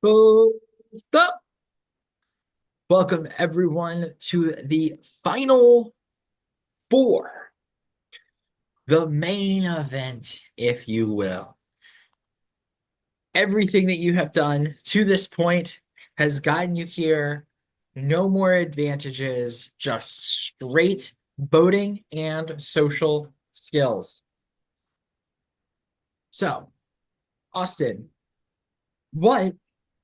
Oh, stop. Welcome everyone to the final four, the main event, if you will. Everything that you have done to this point has gotten you here. No more advantages, just straight voting and social skills. So, Austin, what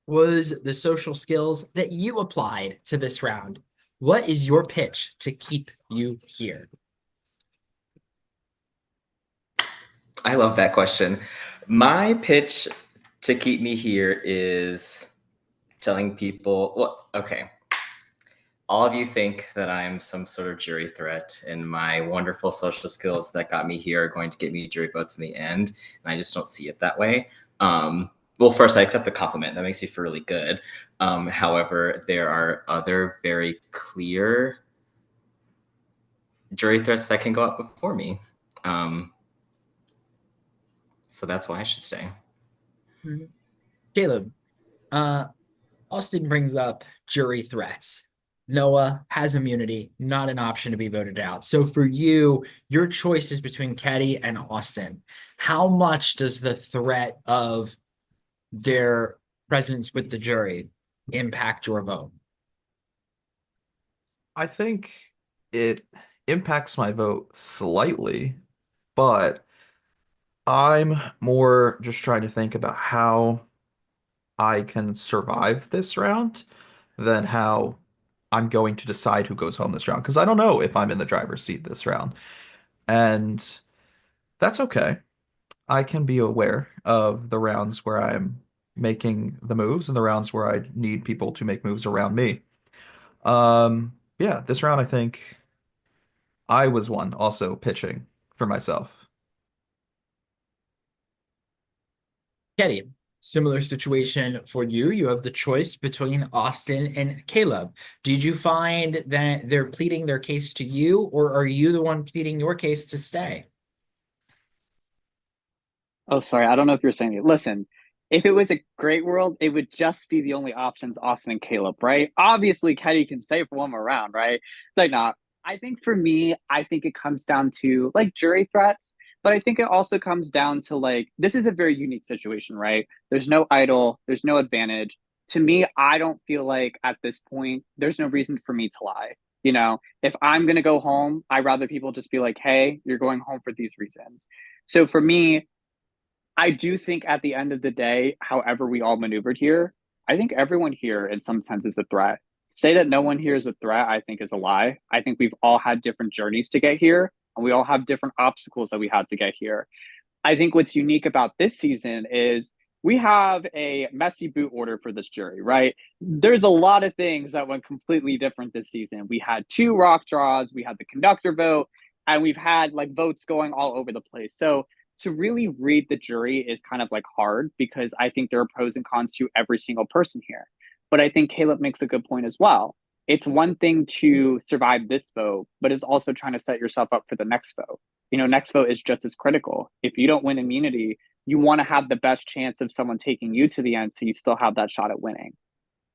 was the social skills that you applied to this round? What is your pitch to keep you here? I love that question. My pitch to keep me here is telling people, well, okay, all of you think that I'm some sort of jury threat, and my wonderful social skills that got me here are going to get me jury votes in the end, and I just don't see it that way. Well, first, I accept the compliment. That makes you feel really good. However, there are other very clear jury threats that can go up before me. Um, so that's why I should stay. Mhm. Caleb, uh, Austin brings up jury threats. Noah has immunity, not an option to be voted out. So for you, your choice is between Caddy and Austin. How much does the threat of their presence with the jury impact your vote? I think it impacts my vote slightly, but I'm more just trying to think about how I can survive this round than how I'm going to decide who goes home this round. Because I don't know if I'm in the driver's seat this round. And that's okay. I can be aware of the rounds where I'm making the moves and the rounds where I need people to make moves around me. Yeah, this round I think I was one also pitching for myself. Caddy, similar situation for you. You have the choice between Austin and Caleb. Did you find that they're pleading their case to you, or are you the one pleading your case to stay? Oh, sorry. I don't know if you're saying it. Listen, if it was a great world, it would just be the only options, Austin and Caleb, right? Obviously, Kenny can stay for one more round, right? It's like, not. I think for me, I think it comes down to like jury threats, but I think it also comes down to like, this is a very unique situation, right? There's no idol, there's no advantage. To me, I don't feel like at this point, there's no reason for me to lie. If I'm going to go home, I'd rather people just be like, hey, you're going home for these reasons. So for me, I do think at the end of the day, however we all maneuvered here, I think everyone here in some sense is a threat. Say that no one here is a threat, I think is a lie. I think we've all had different journeys to get here, and we all have different obstacles that we had to get here. I think what's unique about this season is we have a messy boot order for this jury, right? There's a lot of things that went completely different this season. We had two rock draws, we had the conductor vote, and we've had like votes going all over the place. So to really read the jury is kind of like hard because I think there are pros and cons to every single person here. But I think Caleb makes a good point as well. It's one thing to survive this vote, but it's also trying to set yourself up for the next vote. Next vote is just as critical. If you don't win immunity, you want to have the best chance of someone taking you to the end so you still have that shot at winning.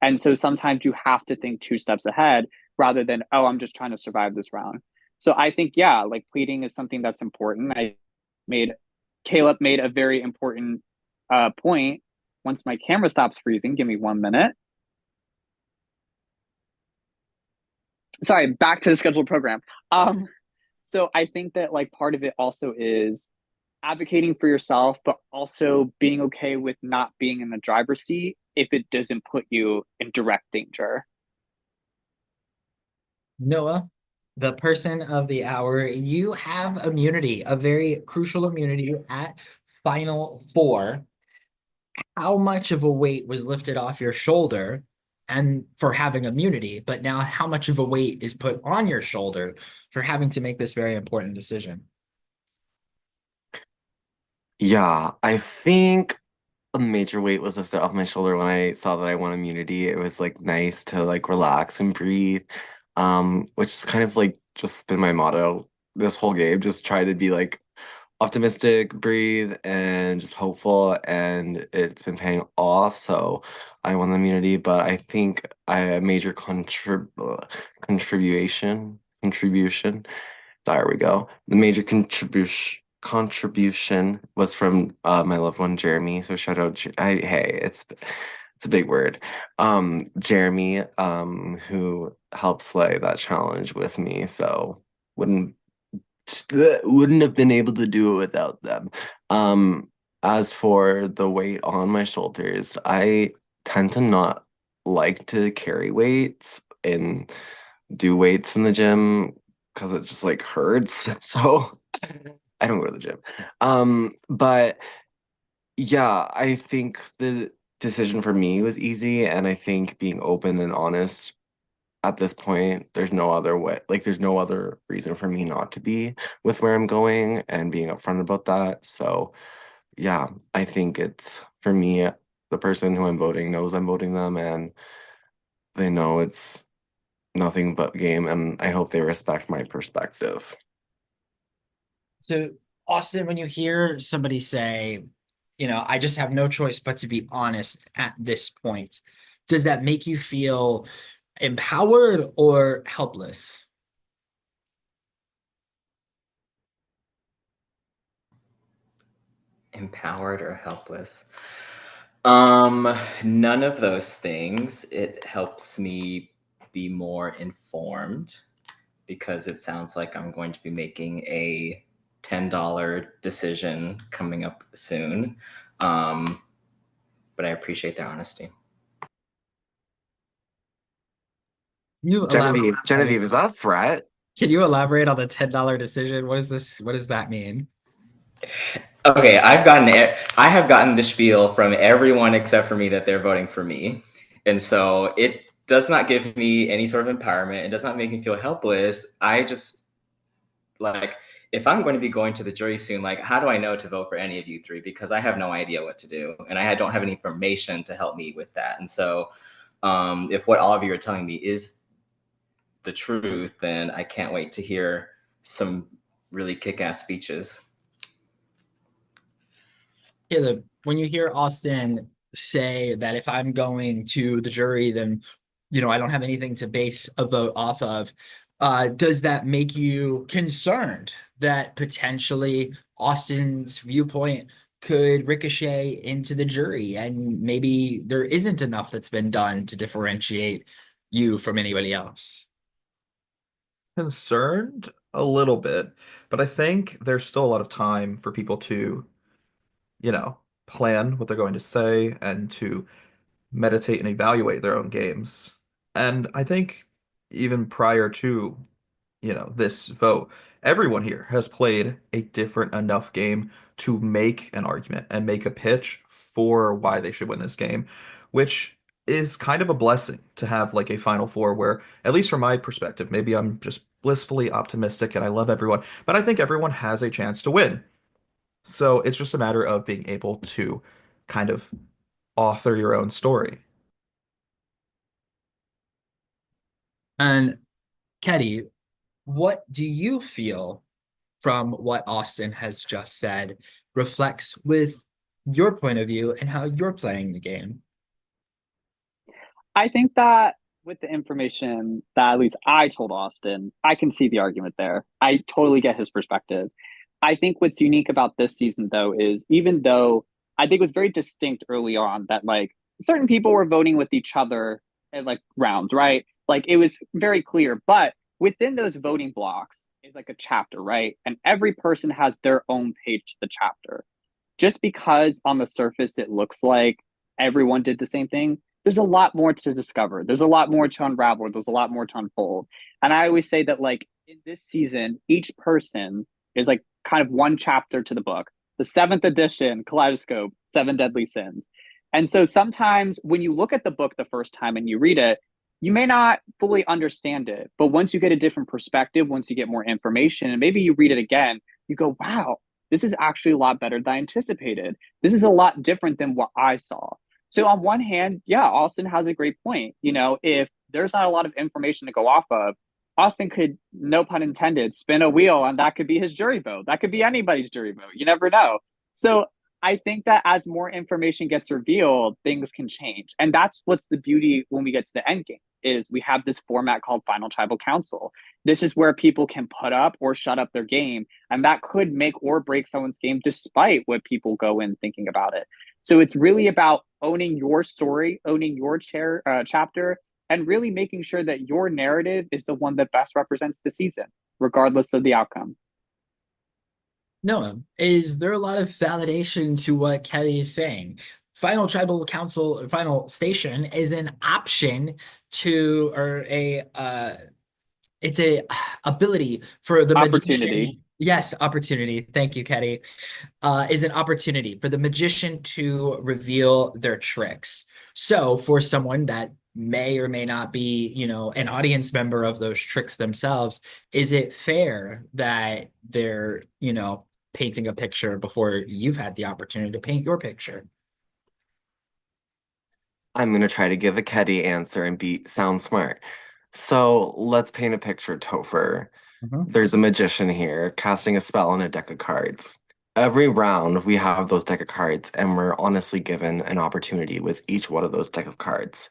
And so sometimes you have to think two steps ahead rather than, oh, I'm just trying to survive this round. So I think, yeah, like pleading is something that's important. Made Caleb made a very important point. Once my camera stops freezing, give me 1 minute. Sorry, back to the scheduled program. So I think that like part of it also is advocating for yourself, but also being okay with not being in the driver's seat if it doesn't put you in direct danger. Noah, the person of the hour, you have immunity, a very crucial immunity at final four. How much of a weight was lifted off your shoulder and for having immunity, but now how much of a weight is put on your shoulder for having to make this very important decision? Yeah, I think a major weight was lifted off my shoulder when I saw that I won immunity. It was like nice to like relax and breathe. Which is kind of like just been my motto this whole game. Just try to be like optimistic, breathe, and just hopeful, and it's been paying off. So I won the immunity, but I think a major contribution. There we go. The major contribution was from my loved one Jeremy. So shout out, hey, it's a big word. Jeremy, who helped slay that challenge with me. So wouldn't wouldn't have been able to do it without them. As for the weight on my shoulders, I tend to not like to carry weights and do weights in the gym because it just like hurts. So I don't go to the gym. But yeah, I think the decision for me was easy, and I think being open and honest at this point, there's no other way, like there's no other reason for me not to be with where I'm going and being upfront about that. So yeah, I think it's for me, the person who I'm voting knows I'm voting them, and they know it's nothing but game, and I hope they respect my perspective. So, Austin, when you hear somebody say, I just have no choice but to be honest at this point, does that make you feel empowered or helpless? Empowered or helpless? None of those things. It helps me be more informed because it sounds like I'm going to be making a $10 decision coming up soon. But I appreciate their honesty. You elaborate. Genevieve, is that a threat? Can you elaborate on the $10 decision? What is this? What does that mean? Okay, I have gotten the spiel from everyone except for me that they're voting for me. And so it does not give me any sort of empowerment. It does not make me feel helpless. I just like, if I'm going to be going to the jury soon, like, how do I know to vote for any of you three? Because I have no idea what to do. And I don't have any information to help me with that. And so if what all of you are telling me is the truth, then I can't wait to hear some really kick-ass speeches. Caleb, when you hear Austin say that if I'm going to the jury, then I don't have anything to base a vote off of, does that make you concerned that potentially Austin's viewpoint could ricochet into the jury and maybe there isn't enough that's been done to differentiate you from anybody else? Concerned a little bit, but I think there's still a lot of time for people to, plan what they're going to say and to meditate and evaluate their own games. And I think even prior to, this vote, everyone here has played a different enough game to make an argument and make a pitch for why they should win this game, which is kind of a blessing to have like a Final Four where, at least from my perspective, maybe I'm just blissfully optimistic and I love everyone, but I think everyone has a chance to win. So it's just a matter of being able to kind of author your own story. And Keddy, what do you feel from what Austin has just said reflects with your point of view and how you're playing the game? I think that with the information that at least I told Austin, I can see the argument there. I totally get his perspective. I think what's unique about this season, though, is even though I think it was very distinct early on that like certain people were voting with each other at like rounds, right? Like it was very clear. But within those voting blocks is like a chapter, right? And every person has their own page to the chapter. Just because on the surface it looks like everyone did the same thing, there's a lot more to discover. There's a lot more to unravel. There's a lot more to unfold. And I always say that, like, in this season, each person is like kind of one chapter to the book. The seventh edition, Kaleidoscope, Seven Deadly Sins. And so sometimes when you look at the book the first time and you read it, you may not fully understand it. But once you get a different perspective, once you get more information, and maybe you read it again, you go, wow, this is actually a lot better than I anticipated. This is a lot different than what I saw. So on one hand, yeah, Austin has a great point. You know, if there's not a lot of information to go off of, Austin could, no pun intended, spin a wheel and that could be his jury vote. That could be anybody's jury vote. You never know. So I think that as more information gets revealed, things can change. And that's what's the beauty when we get to the end game is we have this format called Final Tribal Council. This is where people can put up or shut up their game. And that could make or break someone's game despite what people go in thinking about it. So it's really about owning your story, owning your chapter, and really making sure that your narrative is the one that best represents the season, regardless of the outcome. Noah, is there a lot of validation to what Kelly is saying? Final Tribal Council, Final Station is an option to, or it's a ability for the Opportunity. magician. Yes, opportunity. Thank you, Ketty. Is an opportunity for the magician to reveal their tricks. So for someone that may or may not be, an audience member of those tricks themselves, is it fair that they're, painting a picture before you've had the opportunity to paint your picture? I'm gonna try to give a Keddy answer and sound smart. So let's paint a picture, Topher. There's a magician here casting a spell on a deck of cards. Every round, we have those deck of cards, and we're honestly given an opportunity with each one of those deck of cards.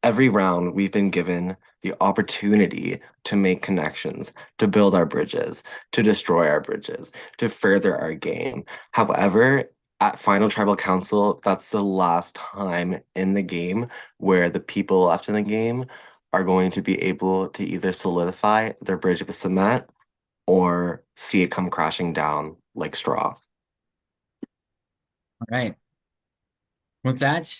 Every round, we've been given the opportunity to make connections, to build our bridges, to destroy our bridges, to further our game. However, at Final Tribal Council, that's the last time in the game where the people left in the game are going to be able to either solidify their bridge with cement or see it come crashing down like straw. All right. With that,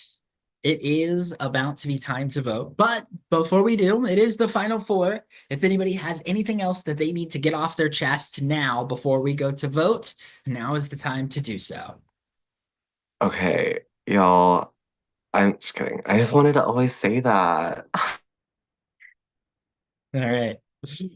it is about to be time to vote. But before we do, it is the final four. If anybody has anything else that they need to get off their chest now before we go to vote, now is the time to do so. Okay, y'all, I'm just kidding. I just wanted to always say that. All right.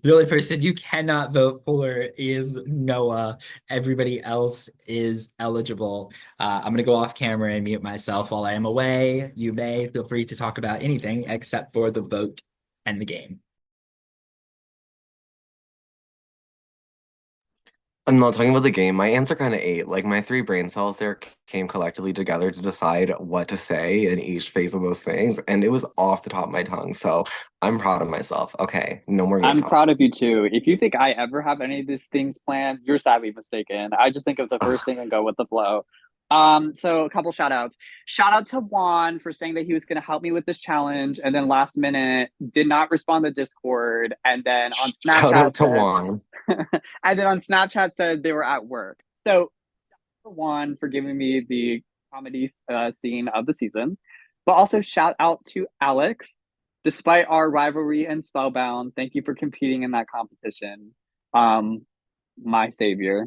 The only person you cannot vote for is Noah. Everybody else is eligible. I'm going to go off camera and mute myself while I am away. You may feel free to talk about anything except for the vote and the game. I'm not talking about the game. My answer kind of ate. Like my three brain cells there came collectively together to decide what to say in each phase of those things, and it was off the top of my tongue. So I'm proud of myself. Okay, no more game I'm talk. proud of you too. If you think I ever have any of these things planned, you're sadly mistaken. I just think of the first thing and go with the flow. So a couple shout outs. Shout out to Juan for saying that he was gonna help me with this challenge and then last minute did not respond to Discord and then on Shout out Snapchat to said, Juan. and then on Snapchat said they were at work. So shout out to Juan for giving me the comedy scene of the season. But also shout out to Alex. Despite our rivalry and Spellbound, thank you for competing in that competition. My savior.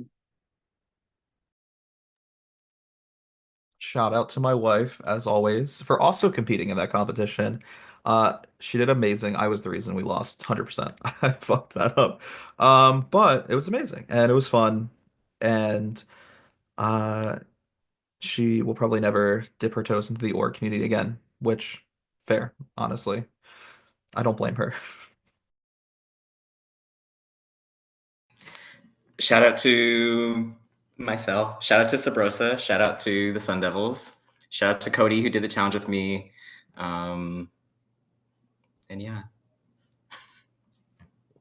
Shout out to my wife, as always, for also competing in that competition. She did amazing. I was the reason we lost 100%. I fucked that up. But it was amazing and it was fun. And uh, she will probably never dip her toes into the org community again, which fair, honestly. I don't blame her. Shout out to myself. Shout out to Sabrosa. Shout out to the Sun Devils. Shout out to Cody who did the challenge with me. And yeah.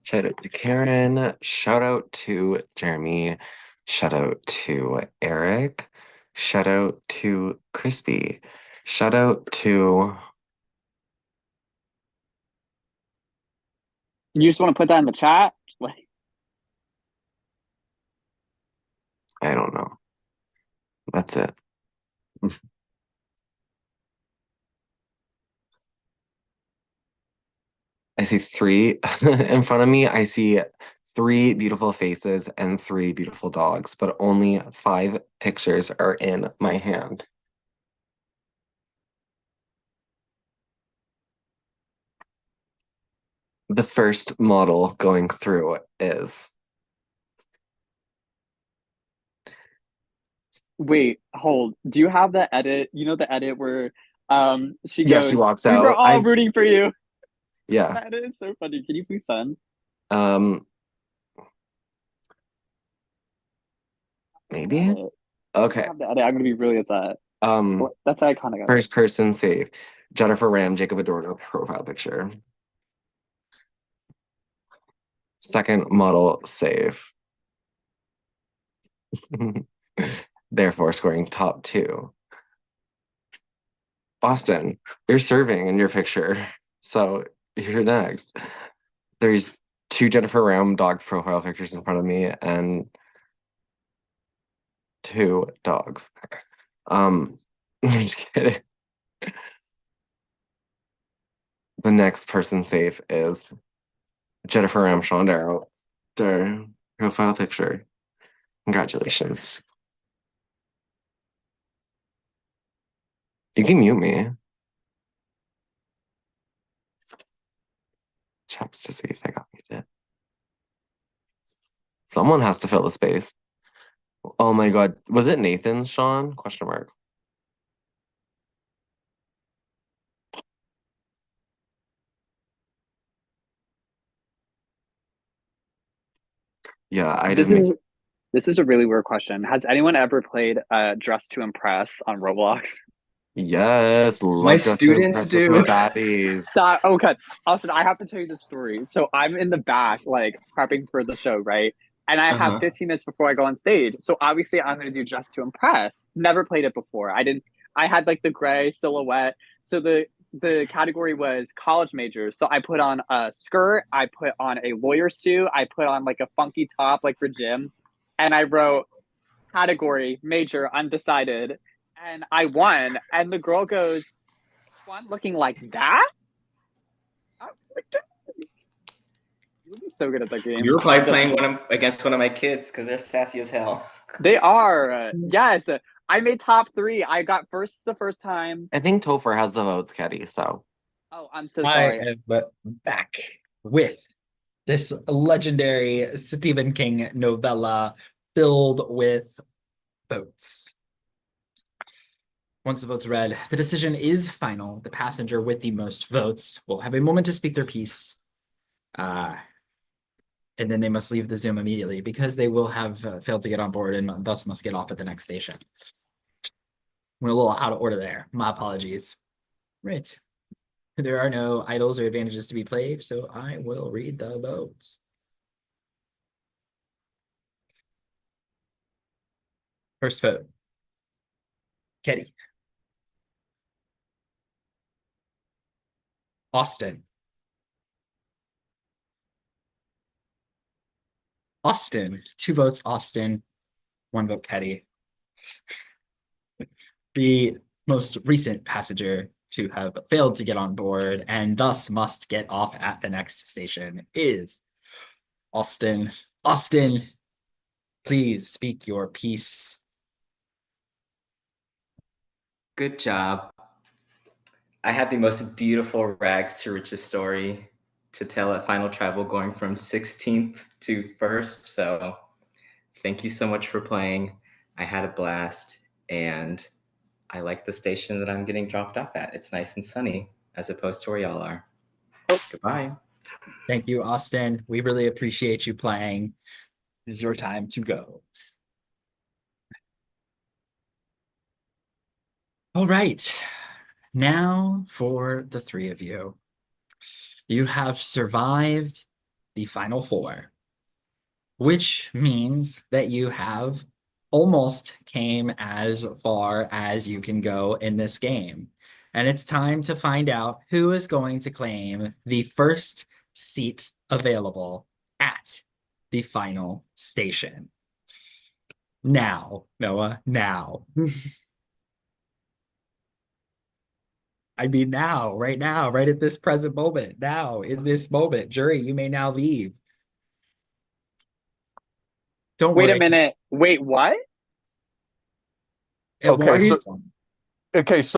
Shout out to Karen. Shout out to Jeremy. Shout out to Eric. Shout out to Crispy. Shout out to You just want to put that in the chat? Like, I don't know. That's it. I see three in front of me. I see three beautiful faces and three beautiful dogs, but only 5 pictures are in my hand. The first model going through is wait, hold. Do you have the edit? You know the edit where she yeah, goes, she walks "We were out. all rooting for you." Yeah, That is so funny. Can you please send? Um, maybe. I Okay. have the edit. I'm gonna be really upset. Um, That's iconic. first person save. Jennifer Ram, Jacob Adorno profile picture. Second model save. Therefore scoring top 2. Austin, you're serving in your picture, so you're next. There's 2 Jennifer Ram dog profile pictures in front of me and 2 dogs. I'm just kidding. The next person safe is Jennifer Ram Shondero. Their profile picture. Congratulations. You can mute me. Checks to see if I got muted. Someone has to fill the space. Oh my god. Was it Nathan's, Sean? Question mark. Yeah, I didn't. This is a really weird question. Has anyone ever played Dress to Impress on Roblox? Yes, My love Dress to students Impress with my do. baddies. Okay, Austin, I have to tell you the story. So I'm in the back, like prepping for the show, right? And I have Uh-huh. 15 minutes before I go on stage. So obviously I'm gonna do Dress to Impress. Never played it before. I had like the gray silhouette. So the category was college majors. So I put on a skirt, I put on a lawyer suit, I put on like a funky top like for gym, and I wrote category major undecided. And I won. And the girl goes, "One looking like that?" I was like, you would be so good at that game. You were probably playing against one of my kids because they're sassy as hell. They are. Yes. I made top 3. I got first the first time. I think Topher has the votes, Ketty, so. Oh, I'm so I sorry. am back with this legendary Stephen King novella filled with votes. Once the votes are read, the decision is final. The passenger with the most votes will have a moment to speak their piece. And then they must leave the Zoom immediately because they will have failed to get on board and thus must get off at the next station. We're a little out of order there. My apologies. Right. There are no idols or advantages to be played, so I will read the votes. First vote. Ketty. Austin. Austin. 2 votes, Austin. 1 vote, Ketty. The most recent passenger to have failed to get on board and thus must get off at the next station is Austin. Austin, please speak your piece. Good job. I had the most beautiful rags to riches story to tell at Final Tribal, going from 16th to 1st. So thank you so much for playing. I had a blast, and I like the station that I'm getting dropped off at. It's nice and sunny as opposed to where y'all are. Goodbye. Thank you, Austin. We really appreciate you playing. It is your time to go. All right. Now for the 3 of you. You have survived the final 4, which means that you have almost came as far as you can go in this game. And it's time to find out who is going to claim the first seat available at the final station. Now, Noah, now. I mean, now, right at this present moment, now, in this moment. Jury, you may now leave. Don't Wait worry. a minute. Wait, what? It won't Okay, be so- fun. Okay, so